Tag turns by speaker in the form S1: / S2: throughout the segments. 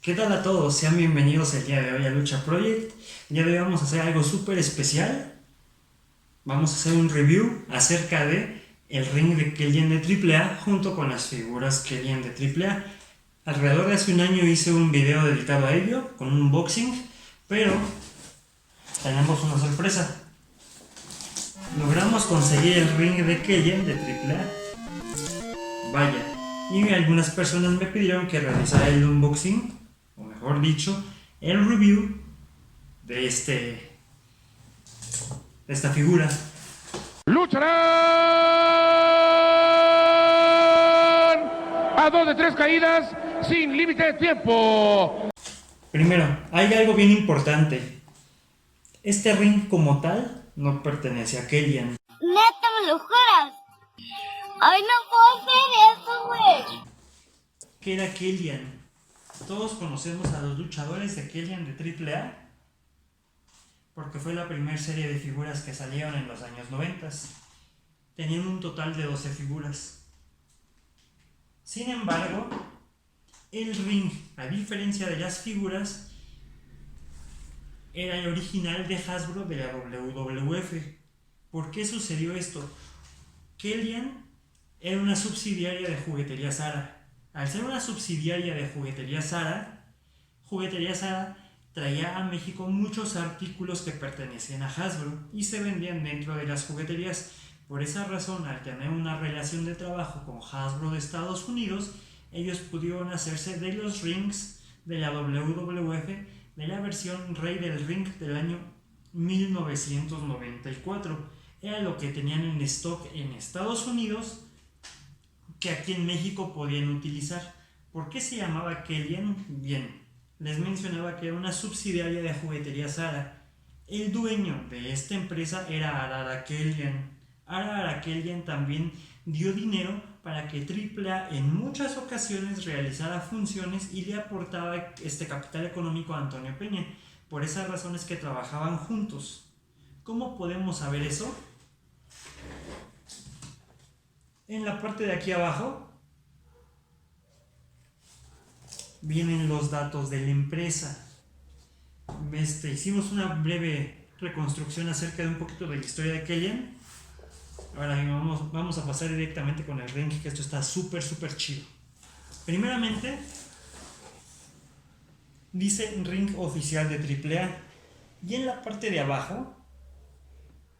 S1: ¿Qué tal a todos? Sean bienvenidos el día de hoy a Lucha Project. El día de hoy vamos a hacer algo súper especial. Vamos a hacer un review acerca de el ring de Kellyan de AAA junto con las figuras Kellyan de AAA. Alrededor de hace un año hice un video dedicado a ello con un unboxing, pero tenemos una sorpresa. Logramos conseguir el ring de Kellyan de AAA. Vaya, y algunas personas me pidieron que realizara el unboxing, o mejor dicho, el review de esta figura.
S2: Lucharán a 2 de 3 caídas sin límite de tiempo.
S1: Primero, hay algo bien importante. Este ring como tal no pertenece a Kellyan.
S3: Neta, me lo juras. Ay, no puedo hacer eso, güey.
S1: ¿Qué era Kellyan? Todos conocemos a los luchadores de Kellyan de AAA porque fue la primera serie de figuras que salieron en los años 90. Tenían un total de 12 figuras. Sin embargo, el ring, a diferencia de las figuras, era el original de Hasbro de la WWF. ¿Por qué sucedió esto? Kellyan era una subsidiaria de Juguetería Zara. Al ser una subsidiaria de Juguetería Zara traía a México muchos artículos que pertenecían a Hasbro y se vendían dentro de las jugueterías. Por esa razón, al tener una relación de trabajo con Hasbro de Estados Unidos, ellos pudieron hacerse de los rings de la WWF de la versión Rey del Ring del año 1994. Era lo que tenían en stock en Estados Unidos que aquí en México podían utilizar. ¿Por qué se llamaba Kellyan? Bien, les mencionaba que era una subsidiaria de Juguetería Zara. El dueño de esta empresa era Arara Kellyan. Arara Kellyan también dio dinero para que AAA en muchas ocasiones realizara funciones y le aportaba este capital económico a Antonio Peña. Por esas razones que trabajaban juntos. ¿Cómo podemos saber eso? En la parte de aquí abajo vienen los datos de la empresa. Hicimos una breve reconstrucción acerca de un poquito de la historia de Kellyan. Ahora vamos a pasar directamente con el ring, que esto está súper chido. Primeramente, dice ring oficial de AAA. Y en la parte de abajo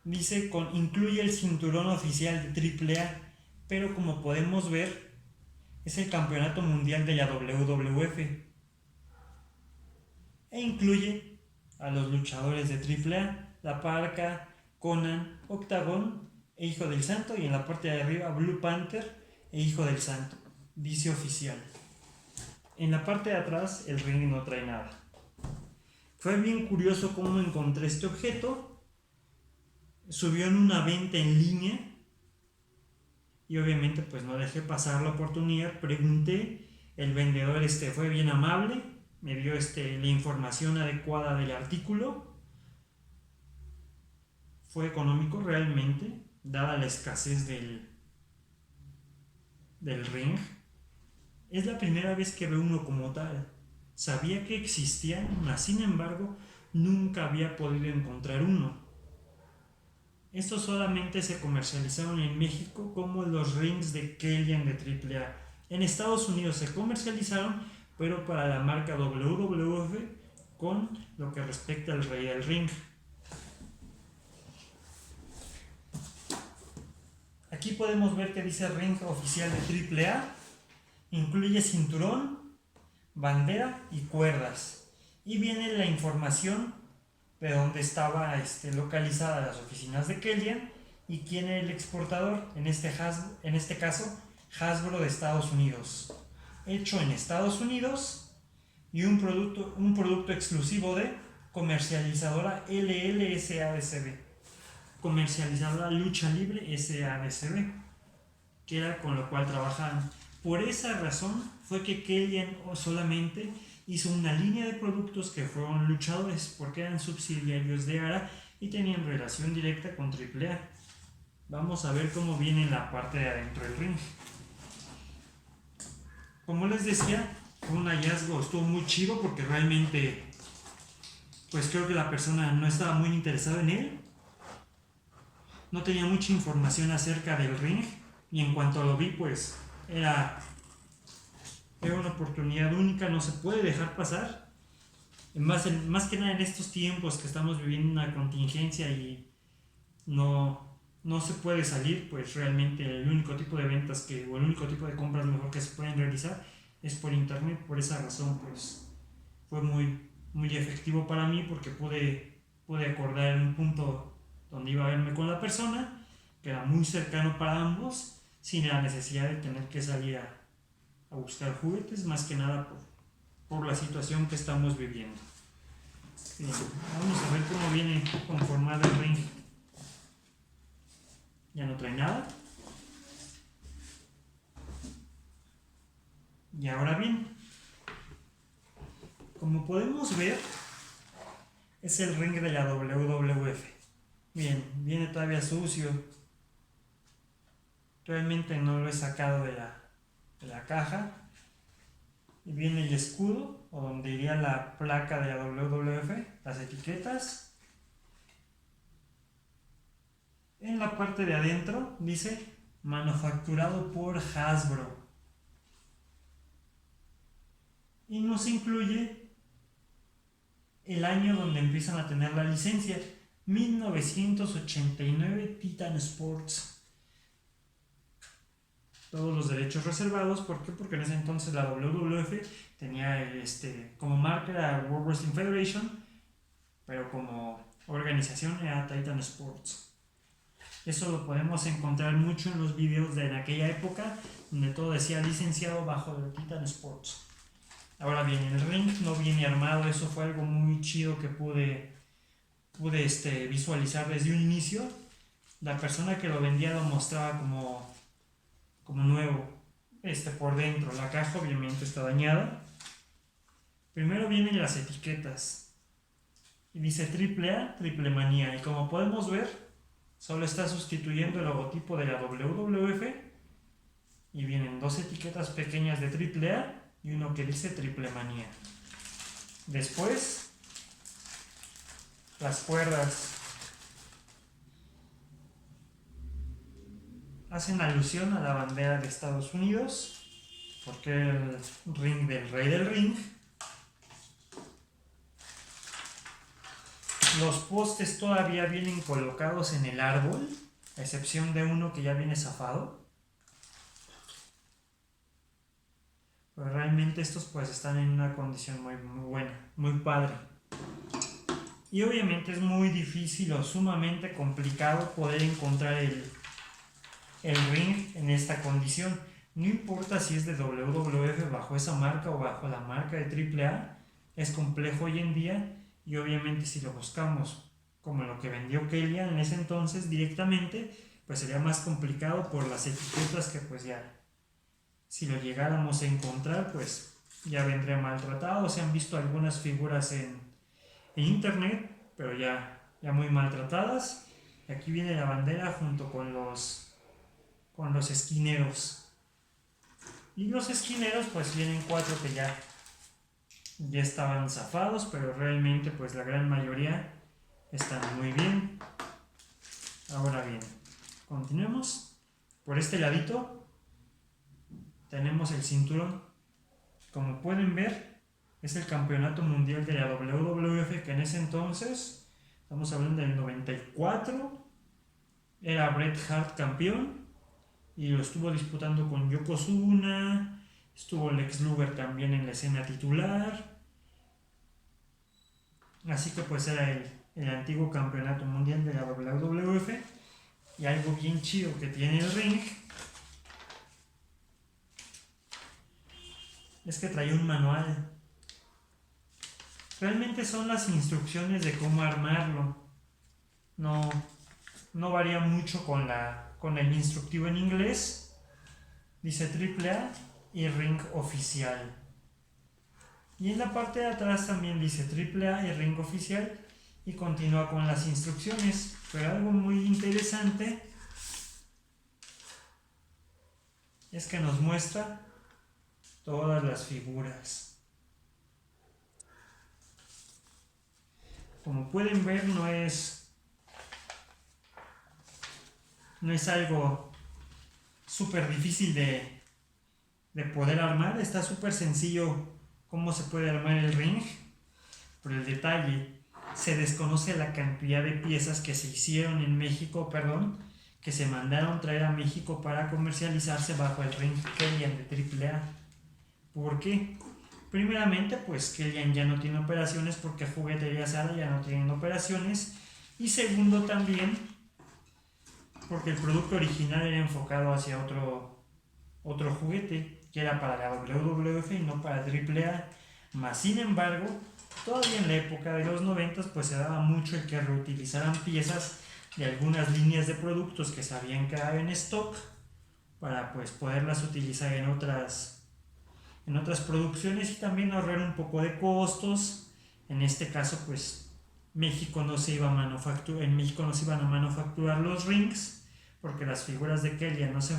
S1: dice incluye el cinturón oficial de AAA. Pero como podemos ver, es el campeonato mundial de la WWF. E incluye a los luchadores de AAA, La Parca, Conan, Octagon e Hijo del Santo. Y en la parte de arriba, Blue Panther e Hijo del Santo. Dice oficial. En la parte de atrás, el ring no trae nada. Fue bien curioso cómo encontré este objeto. Subió en una venta en línea. Y obviamente pues no dejé pasar la oportunidad, pregunté, el vendedor fue bien amable, me dio la información adecuada del artículo, fue económico realmente, dada la escasez del ring. Es la primera vez que veo uno como tal, sabía que existían, mas sin embargo nunca había podido encontrar uno. Estos solamente se comercializaron en México como los rings de Kellyan de AAA. En Estados Unidos se comercializaron, pero para la marca WWF con lo que respecta al Rey del Ring. Aquí podemos ver que dice ring oficial de AAA. Incluye cinturón, bandera y cuerdas. Y viene la información de dónde estaba localizada las oficinas de Kellyan y quién era el exportador, en este caso Hasbro de Estados Unidos, hecho en Estados Unidos, y un producto exclusivo de comercializadora LLSADCB, comercializadora Lucha Libre SADCB, que era con lo cual trabajaban. Por esa razón fue que Kellyan solamente hizo una línea de productos que fueron luchadores, porque eran subsidiarios de ARA y tenían relación directa con AAA. Vamos a ver cómo viene en la parte de adentro del ring. Como les decía, fue un hallazgo, estuvo muy chido porque realmente pues creo que la persona no estaba muy interesada en él, no tenía mucha información acerca del ring y en cuanto lo vi pues era una oportunidad única, no se puede dejar pasar. Más que nada en estos tiempos que estamos viviendo una contingencia y no se puede salir, pues realmente el único tipo de ventas o el único tipo de compras mejor que se pueden realizar es por internet. Por esa razón pues fue muy efectivo para mí porque pude acordar en un punto donde iba a verme con la persona, que era muy cercano para ambos, sin la necesidad de tener que salir a buscar juguetes, más que nada por la situación que estamos viviendo. Bien, vamos a ver cómo viene conformado el ring. Ya no trae nada. Y ahora bien, como podemos ver, es el ring de la WWF. Bien, viene todavía sucio. Realmente no lo he sacado de la caja. Y viene el escudo, o donde iría la placa de la WWF, las etiquetas. En la parte de adentro dice manufacturado por Hasbro. Y nos incluye el año donde empiezan a tener la licencia, 1989 Titan Sports. Todos los derechos reservados, ¿por qué? Porque en ese entonces la WWF tenía como marca era World Wrestling Federation, pero como organización era Titan Sports. Eso lo podemos encontrar mucho en los videos de aquella época, donde todo decía licenciado bajo el Titan Sports. Ahora bien, el ring no viene armado, eso fue algo muy chido que pude visualizar desde un inicio. La persona que lo vendía lo mostraba como nuevo, por dentro. La caja obviamente está dañada. Primero vienen las etiquetas y dice AAA, Triple Manía, y como podemos ver solo está sustituyendo el logotipo de la WWF y vienen dos etiquetas pequeñas de AAA y uno que dice Triple Manía. Después las cuerdas hacen alusión a la bandera de Estados Unidos, porque el ring del rey del ring. Los postes todavía vienen colocados en el árbol, a excepción de uno que ya viene zafado. Pero realmente estos pues están en una condición muy buena, muy padre. Y obviamente es muy difícil o sumamente complicado poder encontrar el ring en esta condición. No importa si es de WWF bajo esa marca o bajo la marca de AAA, es complejo hoy en día. Y obviamente si lo buscamos como lo que vendió Kellyan en ese entonces directamente, pues sería más complicado por las etiquetas que pues ya, si lo llegáramos a encontrar, pues ya vendría maltratado. Se han visto algunas figuras en internet, pero ya muy maltratadas. Y aquí viene la bandera junto con los esquineros. Y los esquineros pues vienen 4 que ya estaban zafados, pero realmente pues la gran mayoría están muy bien. Ahora bien, continuemos. Por este ladito tenemos el cinturón. Como pueden ver, es el campeonato mundial de la WWF, que en ese entonces, estamos hablando del 94, era Bret Hart campeón y lo estuvo disputando con Yokozuna. Estuvo Lex Luger también en la escena titular. Así que pues era el antiguo campeonato mundial de la WWF. Y algo bien chido que tiene el ring es que trae un manual. Realmente son las instrucciones de cómo armarlo. No varía mucho con el instructivo en inglés. Dice AAA y ring oficial. Y en la parte de atrás también dice AAA y ring oficial y continúa con las instrucciones. Pero algo muy interesante es que nos muestra todas las figuras. Como pueden ver, no es algo súper difícil de poder armar. Está súper sencillo cómo se puede armar el ring. Por el detalle, se desconoce la cantidad de piezas que se hicieron en México, que se mandaron traer a México para comercializarse bajo el ring Kellyan de AAA. ¿Por qué? Primeramente, pues Kellyan ya no tiene operaciones porque Juguetería Zara ya no tienen operaciones. Y segundo también, porque el producto original era enfocado hacia otro juguete, que era para la WWF y no para AAA. Mas sin embargo, todavía en la época de los 90 pues se daba mucho el que reutilizaran piezas de algunas líneas de productos que sabían que había en stock para pues poderlas utilizar en otras producciones y también ahorrar un poco de costos. En este caso pues en México no se iban a manufacturar los rings porque las figuras de Kellyan no se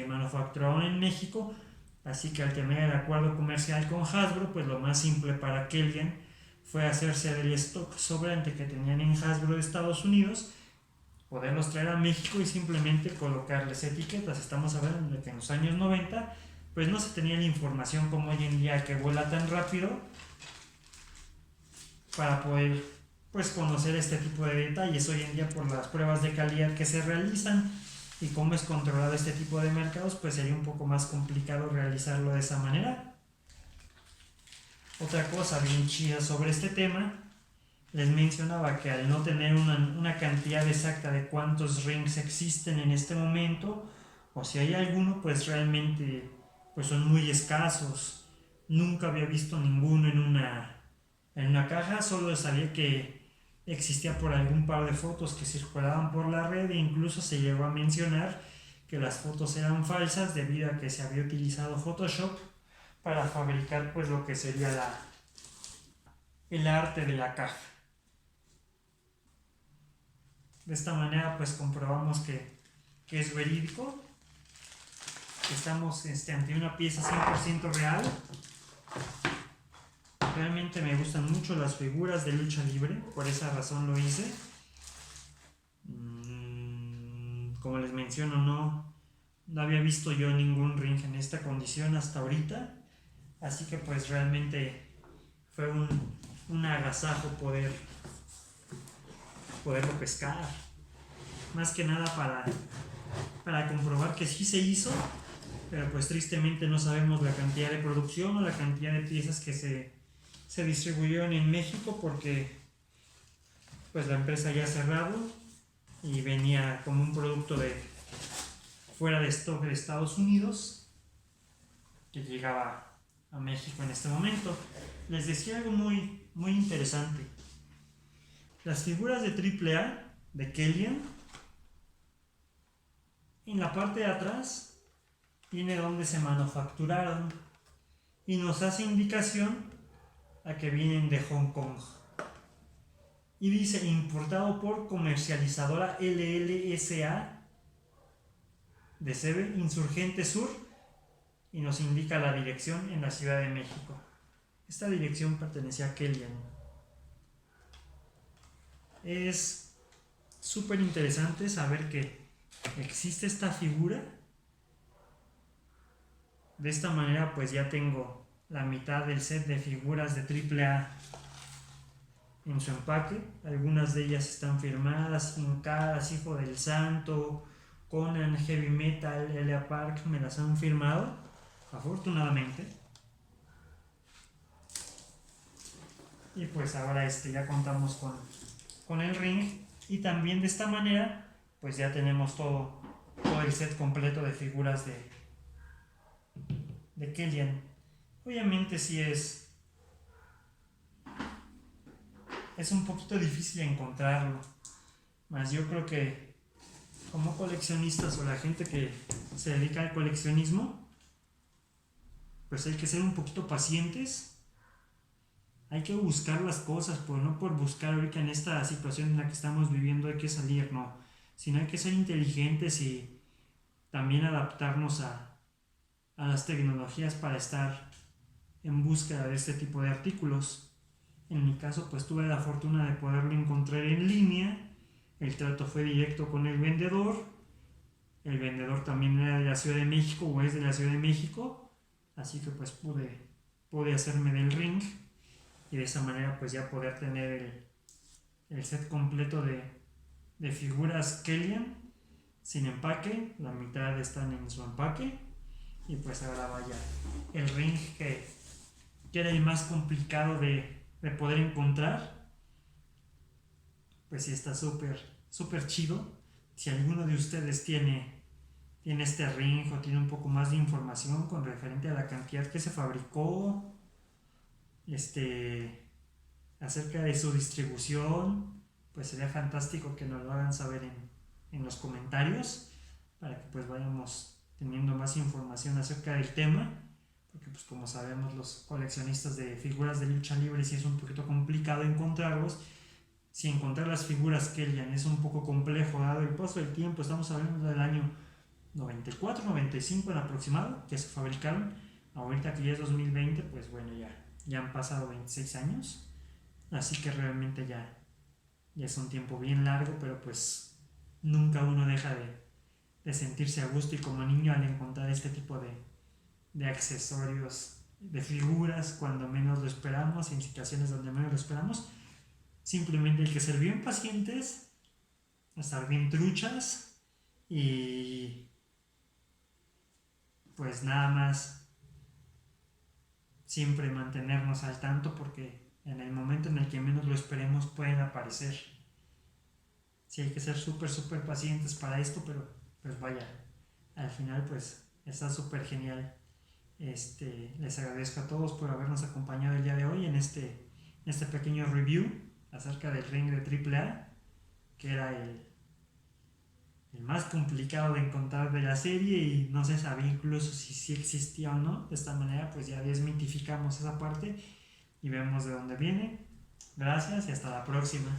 S1: manufacturaron en México. Así que al tener el acuerdo comercial con Hasbro, pues lo más simple para Kellyan fue hacerse del stock sobrante que tenían en Hasbro de Estados Unidos, poderlos traer a México y simplemente colocarles etiquetas. Estamos hablando de que en los años 90 pues no se tenía la información como hoy en día que vuela tan rápido para poder pues conocer este tipo de detalles. Hoy en día por las pruebas de calidad que se realizan y cómo es controlado este tipo de mercados, pues sería un poco más complicado realizarlo de esa manera. Otra cosa bien chida sobre este tema, les mencionaba que al no tener una cantidad exacta de cuántos rings existen en este momento, o si hay alguno, pues realmente pues son muy escasos. Nunca había visto ninguno en una caja, solo sabía que existía por algún par de fotos que circulaban por la red e incluso se llegó a mencionar que las fotos eran falsas debido a que se había utilizado Photoshop para fabricar pues lo que sería el arte de la caja. De esta manera pues comprobamos que es verídico. Estamos ante una pieza 100% real. Realmente me gustan mucho las figuras de lucha libre, por esa razón lo hice. Como les menciono, no había visto yo ningún ring en esta condición hasta ahorita, así que pues realmente fue un agasajo poderlo pescar. Más que nada para comprobar que sí se hizo, pero pues tristemente no sabemos la cantidad de producción o la cantidad de piezas que se distribuyeron en México porque pues la empresa ya ha cerrado y venía como un producto de fuera de stock de Estados Unidos que llegaba a México en este momento. Les decía algo muy, muy interesante. Las figuras de AAA de Kellyan, en la parte de atrás viene donde se manufacturaron y nos hace indicación a que vienen de Hong Kong. Y dice importado por comercializadora LLSA de Sebe Insurgente Sur y nos indica la dirección en la Ciudad de México. Esta dirección pertenecía a Kellyan. Es súper interesante saber que existe esta figura. De esta manera pues ya tengo la mitad del set de figuras de AAA en su empaque. Algunas de ellas están firmadas, hincadas, Hijo del Santo, Conan, Heavy Metal, Elia Park, me las han firmado, afortunadamente. Y pues ahora ya contamos con el ring y también de esta manera pues ya tenemos todo el set completo de figuras de Kellyan. Obviamente sí es un poquito difícil encontrarlo, mas yo creo que como coleccionistas o la gente que se dedica al coleccionismo, pues hay que ser un poquito pacientes. Hay que buscar las cosas, no por buscar ahorita en esta situación en la que estamos viviendo hay que salir, no, sino hay que ser inteligentes y también adaptarnos a a las tecnologías para estar en búsqueda de este tipo de artículos. En mi caso, pues tuve la fortuna de poderlo encontrar en línea. El trato fue directo con el vendedor. El vendedor también era de la Ciudad de México o es de la Ciudad de México. Así que pues pude hacerme del ring y de esa manera pues ya poder tener el set completo de figuras Kellyan sin empaque. La mitad están en su empaque. Y pues ahora vaya, el ring que era el más complicado de poder encontrar, pues sí está súper chido. Si alguno de ustedes tiene este ring o tiene un poco más de información con referente a la cantidad que se fabricó, acerca de su distribución, pues sería fantástico que nos lo hagan saber en los comentarios para que pues vayamos teniendo más información acerca del tema, porque pues como sabemos los coleccionistas de figuras de lucha libre sí es un poquito complicado encontrarlos. Si encontrar las figuras Kellyan es un poco complejo dado el paso del tiempo, estamos hablando del año 94, 95 en aproximado que se fabricaron. Ahorita que ya es 2020, pues bueno, ya han pasado 26 años, así que realmente ya es un tiempo bien largo, pero pues nunca uno deja de sentirse a gusto y como niño al encontrar este tipo de accesorios, de figuras cuando menos lo esperamos, en situaciones donde menos lo esperamos. Simplemente hay que ser bien pacientes, estar bien truchas y pues nada más siempre mantenernos al tanto, porque en el momento en el que menos lo esperemos pueden aparecer. Sí hay que ser súper pacientes para esto, pero pues vaya, al final pues está súper genial. Les agradezco a todos por habernos acompañado el día de hoy en este pequeño review acerca del ring de AAA, que era el más complicado de encontrar de la serie y no se sabía incluso si sí existía o no. De esta manera pues ya desmitificamos esa parte y vemos de dónde viene. Gracias y hasta la próxima.